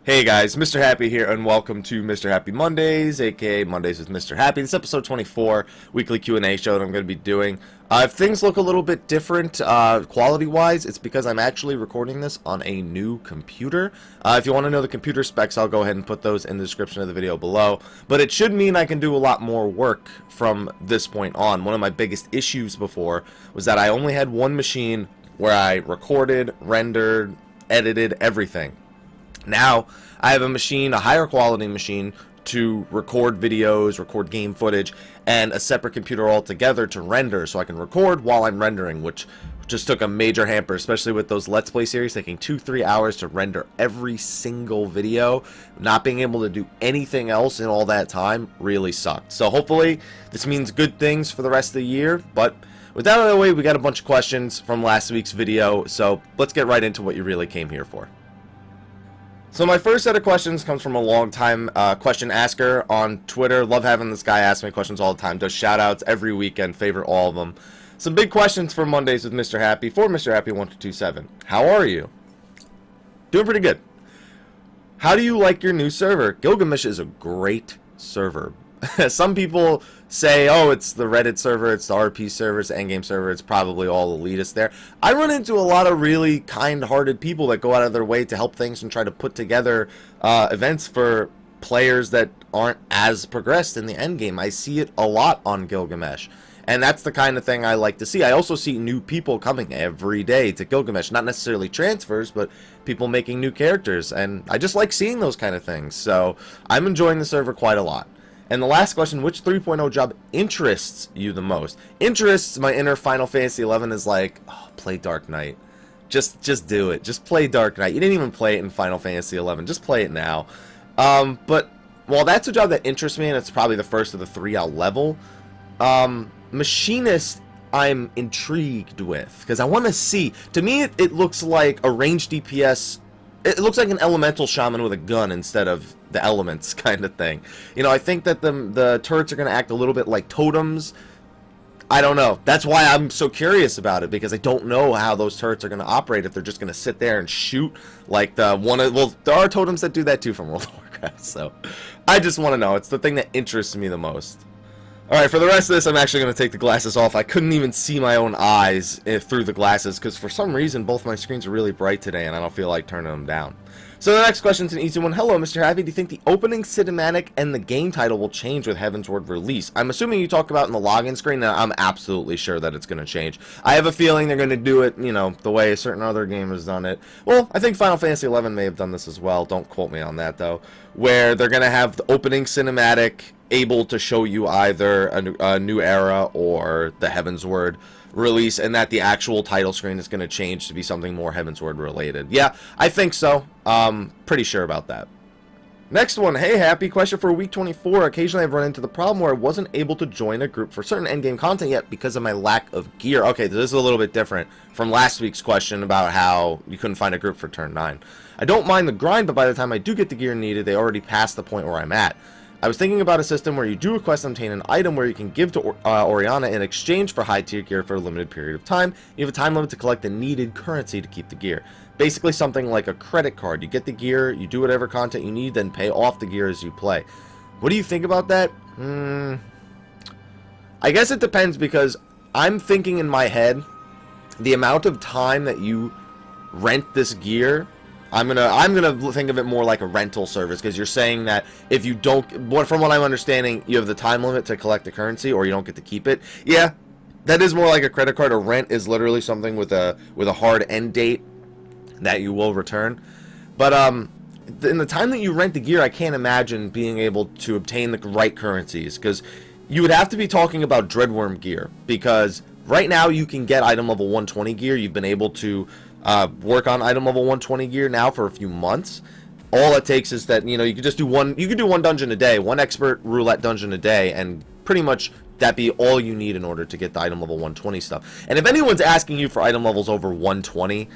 Hey guys, Mrhappy here, and welcome to Mrhappy Mondays, aka Mondays with Mrhappy. This is episode 24, weekly Q&A show that I'm going to be doing. If things look a little bit different quality-wise, it's because I'm actually recording this on a new computer. If you want to know the computer specs, I'll go ahead and put those in the description of the video below. But it should mean I can do a lot more work from this point on. One of my biggest issues before was that I only had one machine where I recorded, rendered, edited, everything. Now, I have a machine, a higher quality machine, to record videos, record game footage, and a separate computer altogether to render, so I can record while I'm rendering, which just took a major hamper, especially with those Let's Play series taking 2-3 hours to render every single video. Not being able to do anything else in all that time really sucked. So hopefully, this means good things for the rest of the year, but with that out of the way, we got a bunch of questions from last week's video, so let's get right into what you really came here for. So my first set of questions comes from a long-time question asker on Twitter. Love having this guy ask me questions all the time. Does shout-outs every weekend. Favorite all of them. Some big questions for Mondays with Mrhappy for Mrhappy1227. How are you? Doing pretty good. How do you like your new server? Gilgamesh is a great server. Some people say, oh, it's the Reddit server, it's the RP server, it's the endgame server, it's probably all elitist there. I run into a lot of really kind-hearted people that go out of their way to help things and try to put together events for players that aren't as progressed in the endgame. I see it a lot on Gilgamesh. And that's the kind of thing I like to see. I also see new people coming every day to Gilgamesh. Not necessarily transfers, but people making new characters. And I just like seeing those kind of things. So I'm enjoying the server quite a lot. And the last question, which 3.0 job interests you the most? Interests, my inner Final Fantasy 11 is like, oh, play Dark Knight. Just do it. Just play Dark Knight. You didn't even play it in Final Fantasy 11. Just play it now. But while that's a job that interests me, and it's probably the first of the three I'll level, Machinist I'm intrigued with. Because I want to see. To me, it looks like a ranged DPS. It looks like an elemental shaman with a gun instead of the elements kind of thing. You know, I think that the turrets are going to act a little bit like totems. I don't know. That's why I'm so curious about it, because I don't know how those turrets are going to operate, if they're just going to sit there and shoot like the one of... Well, there are totems that do that too from World of Warcraft, so I just want to know. It's the thing that interests me the most. Alright, for the rest of this, I'm actually going to take the glasses off. I couldn't even see my own eyes through the glasses, because for some reason, both my screens are really bright today, and I don't feel like turning them down. So the next question is an easy one. Hello, Mrhappy. Do you think the opening cinematic and the game title will change with Heavensward release? I'm assuming you talk about in the login screen. Now, I'm absolutely sure that it's going to change. I have a feeling they're going to do it, you know, the way a certain other game has done it. Well, I think Final Fantasy 11 may have done this as well. Don't quote me on that, though. Where they're going to have the opening cinematic able to show you either a new era or the Heavensward release, and that the actual title screen is going to change to be something more Heavensward related. Yeah, I think so. Pretty sure about that. Next one. Hey, Happy. Question for week 24. Occasionally I've run into the problem where I wasn't able to join a group for certain endgame content yet because of my lack of gear. Okay, this is a little bit different from last week's question about how you couldn't find a group for turn 9. I don't mind the grind, but by the time I do get the gear needed, they already passed the point where I'm at. I was thinking about a system where you do request and obtain an item where you can give to Oriana in exchange for high tier gear for a limited period of time. You have a time limit to collect the needed currency to keep the gear. Basically something like a credit card. You get the gear, you do whatever content you need, then pay off the gear as you play. What do you think about that? I guess it depends, because I'm thinking in my head the amount of time that you rent this gear. I'm gonna think of it more like a rental service, because you're saying that if you don't, from what I'm understanding, you have the time limit to collect the currency, or you don't get to keep it. Yeah, that is more like a credit card. A rent is literally something with a hard end date that you will return. But in the time that you rent the gear, I can't imagine being able to obtain the right currencies, because you would have to be talking about Dreadworm gear, because right now you can get item level 120 gear. You've been able to work on item level 120 gear now for a few months. All it takes is that, you know, you could just do one dungeon a day, one expert roulette dungeon a day, and pretty much that be all you need in order to get the item level 120 stuff. And if anyone's asking you for item levels over 120,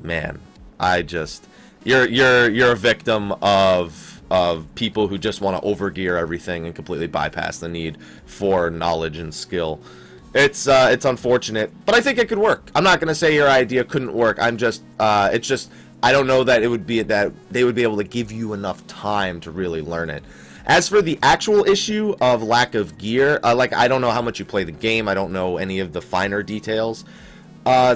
man, you're a victim of people who just want to overgear everything and completely bypass the need for knowledge and skill. It's unfortunate, but I think it could work. I'm not gonna say your idea couldn't work. It's just I don't know that it would be that they would be able to give you enough time to really learn it. As for the actual issue of lack of gear, like, I don't know how much you play the game. I don't know any of the finer details.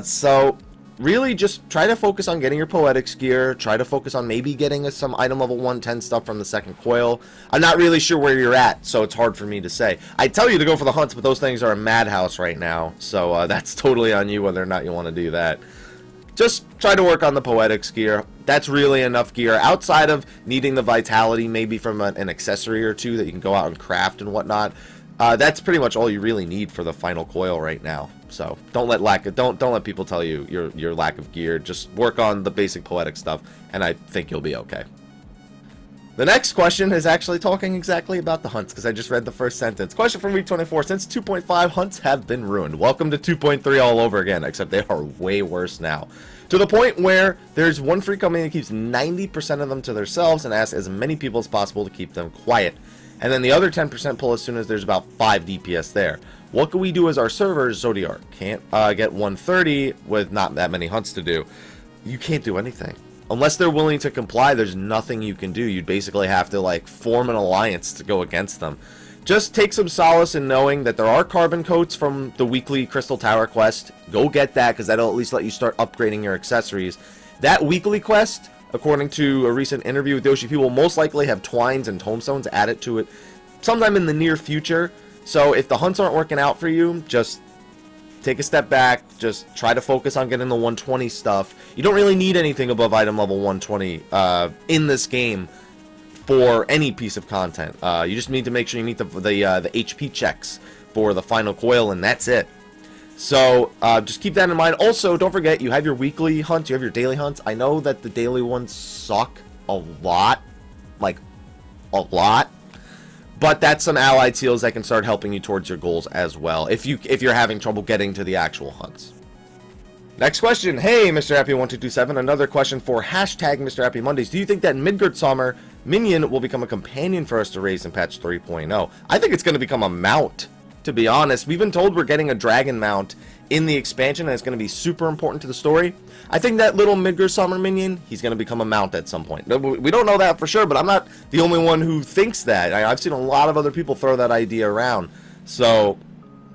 So really just try to focus on getting your Poetics gear. Try to focus on maybe getting some item level 110 stuff from the second coil. I'm not really sure where you're at, so it's hard for me to say. I tell you to go for the hunts, but those things are a madhouse right now. So that's totally on you whether or not you want to do that. Just try to work on the Poetics gear. That's really enough gear outside of needing the vitality, maybe from an accessory or two that you can go out and craft and whatnot. That's pretty much all you really need for the final coil right now. So don't let people tell you your lack of gear. Just work on the basic Poetic stuff, and I think you'll be okay. The next question is actually talking exactly about the hunts, because I just read the first sentence. Question from week 24. Since 2.5, hunts have been ruined. Welcome to 2.3 all over again, except they are way worse now. To the point where there's one free company that keeps 90% of them to themselves and asks as many people as possible to keep them quiet. And then the other 10% pull as soon as there's about 5 DPS there. What can we do as our servers? Zodiac can't get 130 with not that many hunts to do. You can't do anything. Unless they're willing to comply, there's nothing you can do. You'd basically have to, like, form an alliance to go against them. Just take some solace in knowing that there are carbon coats from the weekly Crystal Tower quest. Go get that, because that'll at least let you start upgrading your accessories. That weekly quest, according to a recent interview with Yoshi P, will most likely have twines and tomestones added to it sometime in the near future. So if the hunts aren't working out for you, just take a step back. Just try to focus on getting the 120 stuff. You don't really need anything above item level 120 in this game for any piece of content. You just need to make sure you meet the HP checks for the final coil, and that's it. So just keep that in mind. Also, don't forget, you have your weekly hunts, you have your daily hunts. I know that the daily ones suck a lot, like a lot, but that's some allied seals that can start helping you towards your goals as well, if you're having trouble getting to the actual hunts. Next question. Hey, Mr. Happy 1227. Another question for hashtag Mr. Happy Mondays. Do you think that Midgard Summer Minion will become a companion for us to raise in patch 3.0? I think it's going to become a mount, to be honest. We've been told we're getting a dragon mount in the expansion, and it's going to be super important to the story. I think that little Midgard Summer Minion, he's going to become a mount at some point. We don't know that for sure, but I'm not the only one who thinks that. I've seen a lot of other people throw that idea around. So,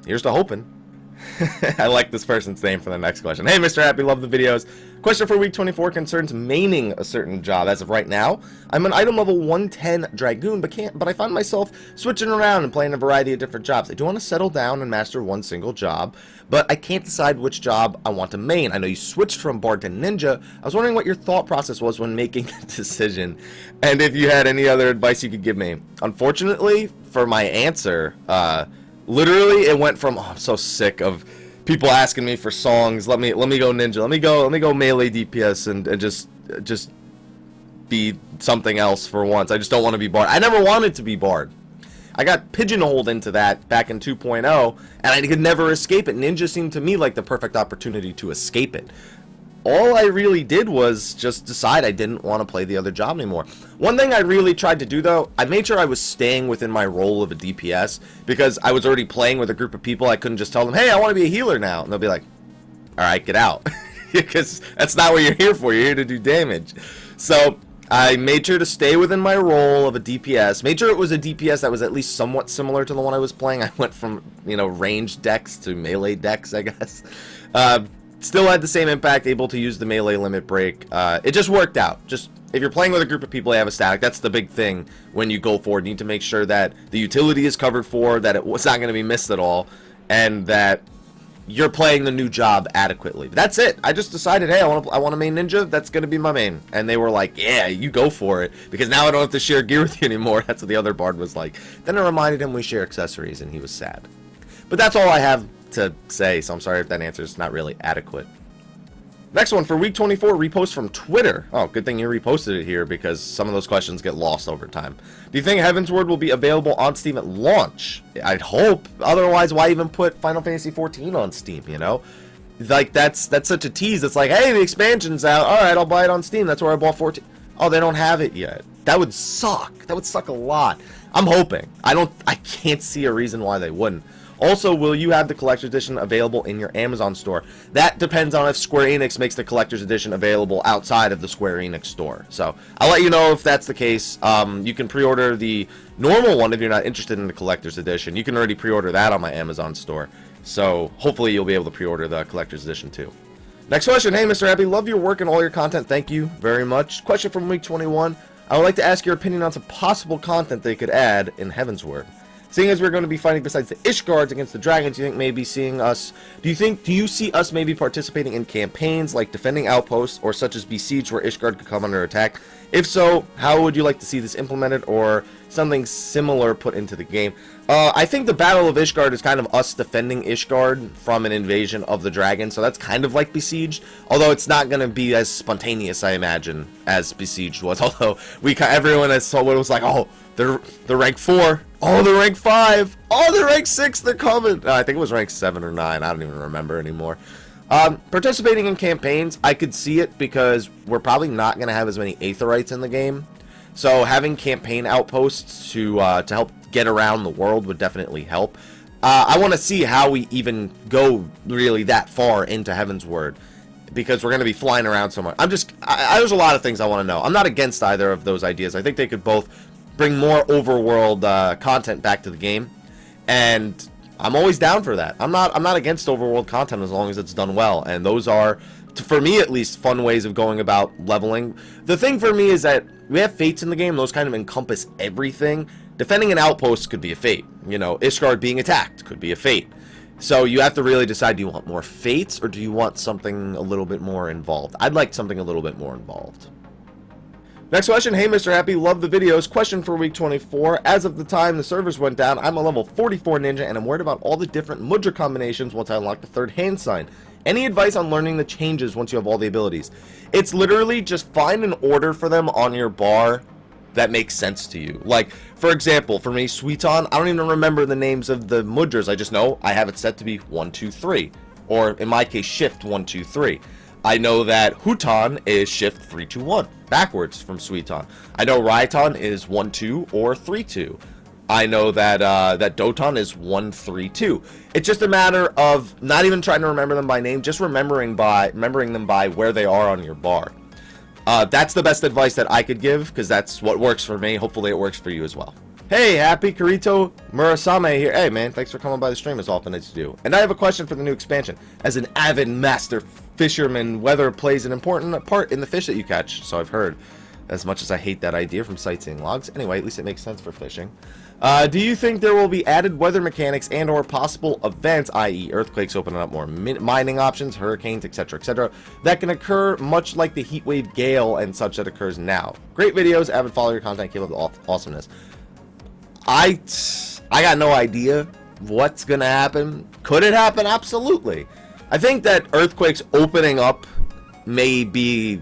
here's to hoping. I like this person's name for the next question. Hey, Mr. Happy, love the videos. Question for week 24 concerns maining a certain job. As of right now, I'm an item level 110 Dragoon, but I find myself switching around and playing a variety of different jobs. I do want to settle down and master one single job, but I can't decide which job I want to main. I know you switched from Bard to Ninja. I was wondering what your thought process was when making the decision, and if you had any other advice you could give me. Unfortunately, for my answer, literally, it went from, oh, I'm so sick of people asking me for songs. Let me go ninja. Let me go melee DPS and just be something else for once. I just don't want to be Bard. I never wanted to be Bard. I got pigeonholed into that back in 2.0, and I could never escape it. Ninja seemed to me like the perfect opportunity to escape it. All I really did was just decide I didn't want to play the other job anymore. One thing I really tried to do, though, I made sure I was staying within my role of a DPS, because I was already playing with a group of people. I couldn't just tell them, hey, I want to be a healer now. And they'll be like, all right, get out. Because that's not what you're here for. You're here to do damage. So I made sure to stay within my role of a DPS. Made sure it was a DPS that was at least somewhat similar to the one I was playing. I went from, ranged decks to melee decks, I guess. Still had the same impact, able to use the melee limit break. It just worked out. Just if you're playing with a group of people that have a static, that's the big thing when you go forward. You need to make sure that the utility is covered for, that it's not going to be missed at all, and that you're playing the new job adequately. But that's it. I just decided, hey, I want to main ninja. That's going to be my main. And they were like, yeah, you go for it, because now I don't have to share gear with you anymore. That's what the other bard was like. Then I reminded him we share accessories, and he was sad. But that's all I have to say, so I'm sorry if that answer is not really adequate. Next one for week 24, repost from Twitter. Oh, good thing you reposted it here, because some of those questions get lost over time. Do you think Heavensward will be available on Steam at launch? I'd hope. Otherwise, why even put Final Fantasy 14 on Steam, Like, that's such a tease. It's like, hey, the expansion's out. All right, I'll buy it on Steam. That's where I bought 14. Oh, they don't have it yet. That would suck. That would suck a lot. I'm hoping. I can't see a reason why they wouldn't. Also, will you have the collector's edition available in your Amazon store? That depends on if Square Enix makes the collector's edition available outside of the Square Enix store. So I'll let you know if that's the case. You can pre-order the normal one if you're not interested in the collector's edition. You can already pre-order that on my Amazon store. So hopefully you'll be able to pre-order the collector's edition too. Next question. Hey, Mr. Happy, love your work and all your content. Thank you very much. Question from week 21. I would like to ask your opinion on some possible content they could add in Heavensward. Seeing as we're going to be fighting besides the Ish Guards against the Dragons, do you see us maybe participating in campaigns like defending outposts or such as Besiege where Ish Guard could come under attack? If so, how would you like to see this implemented or something similar put into the game? I think the Battle of Ishgard is kind of us defending Ishgard from an invasion of the dragon, so that's kind of like Besieged, although it's not going to be as spontaneous, I imagine, as Besieged was. Although everyone that saw it was like, oh, they're rank 4, oh, they're rank 5, oh, they're rank 6, they're coming. I think it was rank 7 or 9, I don't even remember anymore. Participating in campaigns, I could see it because we're probably not going to have as many Aetherites in the game. So having campaign outposts to help get around the world would definitely help. I want to see how we even go really that far into Heavensward, because we're going to be flying around so much. There's a lot of things I want to know. I'm not against either of those ideas. I think they could both bring more overworld content back to the game, and I'm always down for that. I'm not against overworld content as long as it's done well, and those are, for me at least, fun ways of going about leveling. The thing for me is that we have fates in the game. Those kind of encompass everything. Defending an outpost could be a fate. You know, Ishgard being attacked could be a fate. So you have to really decide, do you want more fates or do you want something a little bit more involved? I'd like something a little bit more involved. Next question. Hey, Mr. Happy, love the videos. Question for week 24. As of the time the servers went down, I'm a level 44 ninja and I'm worried about all the different mudra combinations once I unlock the third hand sign. Any advice on learning the changes once you have all the abilities? It's literally just find an order for them on your bar that makes sense to you. Like, for example, for me, Suiton, I don't even remember the names of the mudras. I just know I have it set to be 1, 2, 3. Or, in my case, shift 1, 2, 3. I know that Huton is shift 3, 2, 1. Backwards from Suiton. I know Raiton is 1, 2 or 3, 2. I know that that Doton is 1, 3, 2. It's just a matter of not even trying to remember them by name, just remembering them by where they are on your bar. That's the best advice that I could give, because that's what works for me. Hopefully it works for you as well. Hey, Happy Kirito Murasame here. Hey, man, thanks for coming by the stream as often as you do. And I have a question for the new expansion. As an avid master fisherman, weather plays an important part in the fish that you catch, so I've heard. As much as I hate that idea from sightseeing logs. Anyway, at least it makes sense for fishing. Do you think there will be added weather mechanics and or possible events, i.e. earthquakes opening up more mining options, hurricanes, etc., that can occur much like the heatwave gale and such that occurs now? Great videos, avid follow your content, keep up the awesomeness. I got no idea what's gonna happen. Could it happen? Absolutely. I think that earthquakes opening up may be...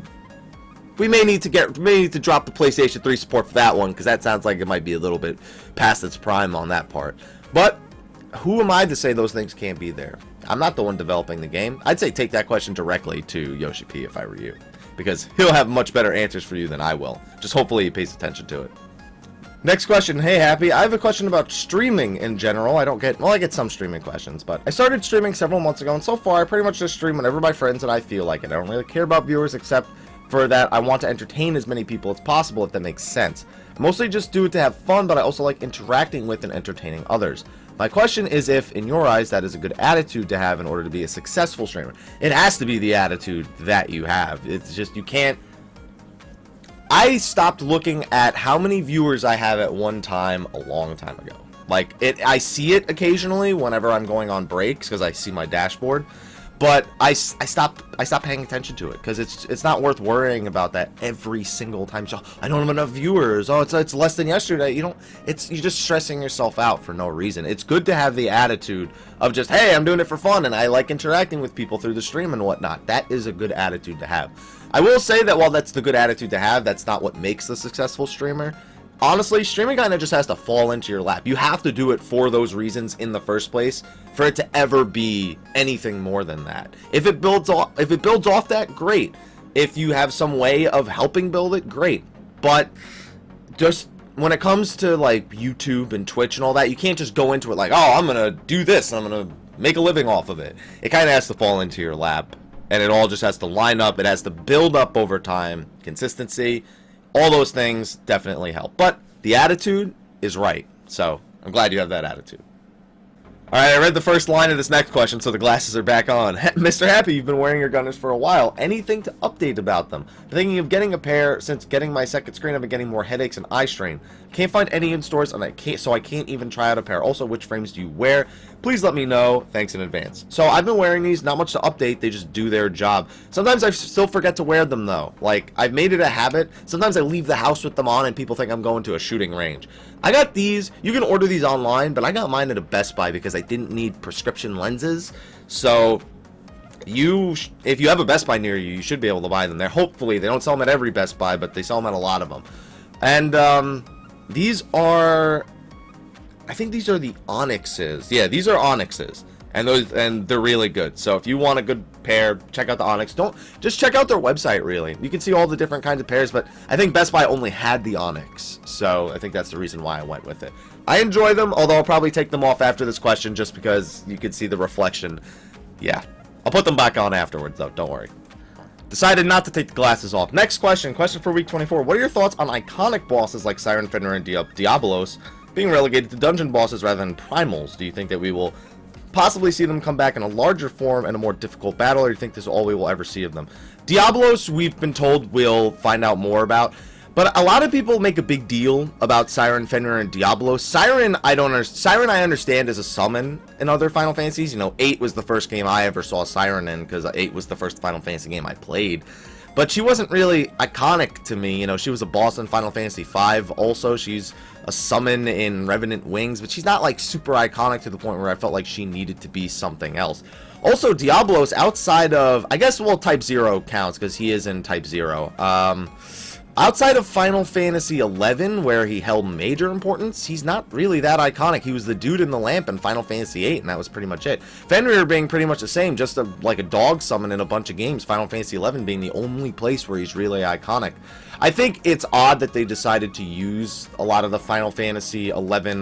We may need to drop the PlayStation 3 support for that one, because that sounds like it might be a little bit past its prime on that part. But who am I to say those things can't be there? I'm not the one developing the game. I'd say take that question directly to Yoshi P if I were you, because he'll have much better answers for you than I will. Just hopefully he pays attention to it. Next question. Hey, Happy. I have a question about streaming in general. I get some streaming questions, but I started streaming several months ago, and so far I pretty much just stream whenever my friends and I feel like it. I don't really care about viewers, except for that I want to entertain as many people as possible, if that makes sense. I mostly just do it to have fun, but I also like interacting with and entertaining others. My question is if, in your eyes, that is a good attitude to have in order to be a successful streamer. It has to be the attitude that you have. It's just, you can't... I stopped looking at how many viewers I have at one time a long time ago. Like, I see it occasionally whenever I'm going on breaks, because I see my dashboard. But I stopped paying attention to it, because it's not worth worrying about that every single time. So I don't have enough viewers. Oh, it's less than yesterday. You're just stressing yourself out for no reason. It's good to have the attitude of just, hey, I'm doing it for fun and I like interacting with people through the stream and whatnot. That is a good attitude to have. I will say that while that's the good attitude to have, that's not what makes a successful streamer. Honestly, streaming kind of just has to fall into your lap. You have to do it for those reasons in the first place for it to ever be anything more than that. If it builds off that, great. If you have some way of helping build it, great. But just when it comes to like YouTube and Twitch and all that, you can't just go into it like, oh, I'm gonna do this, I'm gonna make a living off of it. It kind of has to fall into your lap, and it all just has to line up. It has to build up over time. Consistency, all those things definitely help. But the attitude is right, so I'm glad you have that attitude. Alright, I read the first line of this next question, so the glasses are back on. Mr. Happy, you've been wearing your Gunners for a while. Anything to update about them? I'm thinking of getting a pair. Since getting my second screen, I've been getting more headaches and eye strain. Can't find any in stores, and I can't even try out a pair. Also, which frames do you wear? Please let me know. Thanks in advance. So I've been wearing these. Not much to update. They just do their job. Sometimes I still forget to wear them, though. Like, I've made it a habit. Sometimes I leave the house with them on, and people think I'm going to a shooting range. I got these. You can order these online, but I got mine at a Best Buy because I didn't need prescription lenses. So if you have a Best Buy near you, you should be able to buy them there. Hopefully, they don't sell them at every Best Buy, but they sell them at a lot of them. And these are, I think these are the Onyxes. Yeah, these are Onyxes, and they're really good. So if you want a good pair, check out the Onyx. Just check out their website. Really, you can see all the different kinds of pairs. But I think Best Buy only had the Onyx, so I think that's the reason why I went with it. I enjoy them, although I'll probably take them off after this question just because you can see the reflection. Yeah, I'll put them back on afterwards, though. Don't worry. Decided not to take the glasses off. Next question for week 24. What are your thoughts on iconic bosses like Siren, Fenrir, and Diabolos being relegated to dungeon bosses rather than primals? Do you think that we will possibly see them come back in a larger form and a more difficult battle, or do you think this is all we will ever see of them? Diabolos, we've been told we'll find out more about, but a lot of people make a big deal about Siren, Fenrir, and Diabolos. Siren, I understand is a summon in other Final Fantasies. You know, 8 was the first game I ever saw Siren in, because 8 was the first Final Fantasy game I played. But she wasn't really iconic to me. You know, she was a boss in Final Fantasy V. Also, she's a summon in Revenant Wings, but she's not like super iconic to the point where I felt like she needed to be something else. Also, Diabolos, outside of, I guess, well, Type 0 counts because he is in Type 0. Outside of Final Fantasy XI, where he held major importance, he's not really that iconic. He was the dude in the lamp in Final Fantasy VIII, and that was pretty much it. Fenrir being pretty much the same, just like a dog summon in a bunch of games. Final Fantasy XI being the only place where he's really iconic. I think it's odd that they decided to use a lot of the Final Fantasy XI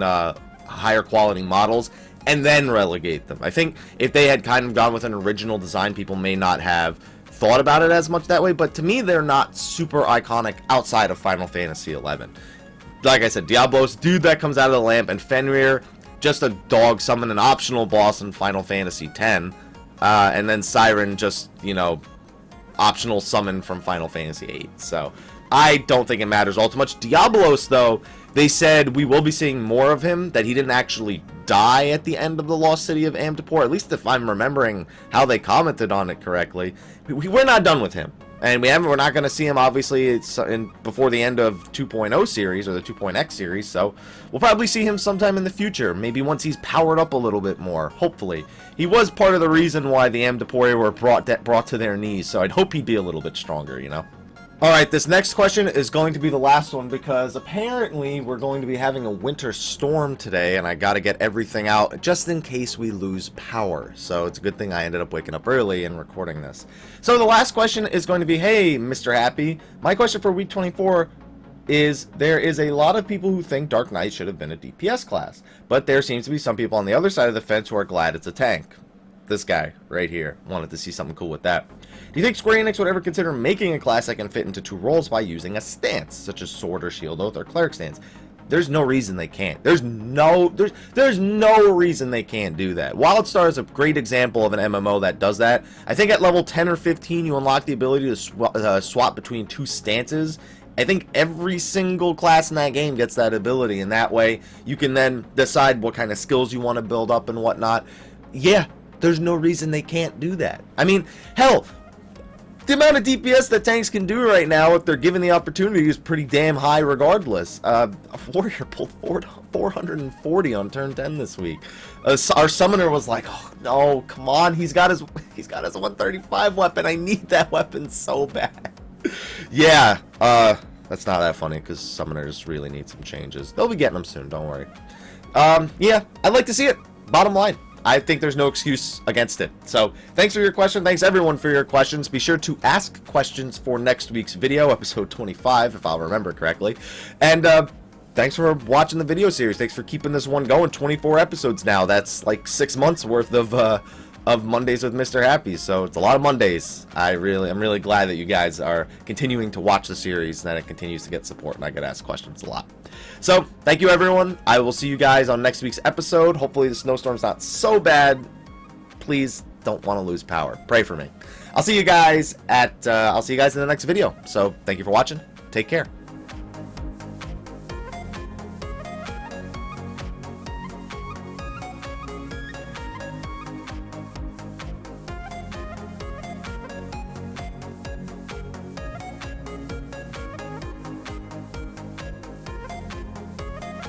higher quality models and then relegate them. I think if they had kind of gone with an original design, people may not have thought about it as much that way, but to me they're not super iconic outside of Final Fantasy XI. Like I said, Diabolos, dude that comes out of the lamp, and Fenrir, just a dog summon, an optional boss in Final Fantasy X, and then Siren, just, you know, optional summon from Final Fantasy VIII. So I don't think it matters all too much. Diabolos, though, they said we will be seeing more of him, that he didn't actually die at the end of the Lost City of Amdapor, at least if I'm remembering how they commented on it correctly. We're not done with him, and we're not going to see him, obviously, before the end of 2.0 series, or the 2.x series, so we'll probably see him sometime in the future, maybe once he's powered up a little bit more, hopefully. He was part of the reason why the Amdapori were brought to their knees, so I'd hope he'd be a little bit stronger, you know? Alright, this next question is going to be the last one because apparently we're going to be having a winter storm today, and I gotta get everything out just in case we lose power. So it's a good thing I ended up waking up early and recording this. So the last question is going to be, hey, Mr. Happy, my question for week 24 is, there is a lot of people who think Dark Knight should have been a DPS class, but there seems to be some people on the other side of the fence who are glad it's a tank. This guy right here wanted to see something cool with that. Do you think Square Enix would ever consider making a class that can fit into 2 roles by using a stance, such as Sword or Shield Oath or Cleric stance? There's no reason they can't. There's no reason they can't do that. WildStar is a great example of an MMO that does that. I think at level 10 or 15 you unlock the ability to swap between 2 stances. I think every single class in that game gets that ability, and that way you can then decide what kind of skills you want to build up and whatnot. Yeah, there's no reason they can't do that. I mean, hell, the amount of DPS that tanks can do right now, if they're given the opportunity, is pretty damn high regardless. Warrior pulled 440 on turn 10 this week. Our summoner was like, oh no, come on, he's got his 135 weapon. I need that weapon so bad. Yeah, that's not that funny because summoners really need some changes. They'll be getting them soon, don't worry. Yeah, I'd like to see it. Bottom line, I think there's no excuse against it. So, thanks for your question. Thanks everyone for your questions. Be sure to ask questions for next week's video, episode 25, if I'll remember correctly. And thanks for watching the video series. Thanks for keeping this one going. 24 episodes now. That's like 6 months worth of Mondays with Mr. Happy. So it's a lot of Mondays. I'm really glad that you guys are continuing to watch the series and that it continues to get support and I get asked questions a lot. So thank you, everyone. I will see you guys on next week's episode. Hopefully the snowstorm's not so bad. Please don't want to lose power. Pray for me. I'll see you guys in the next video. So thank you for watching. Take care.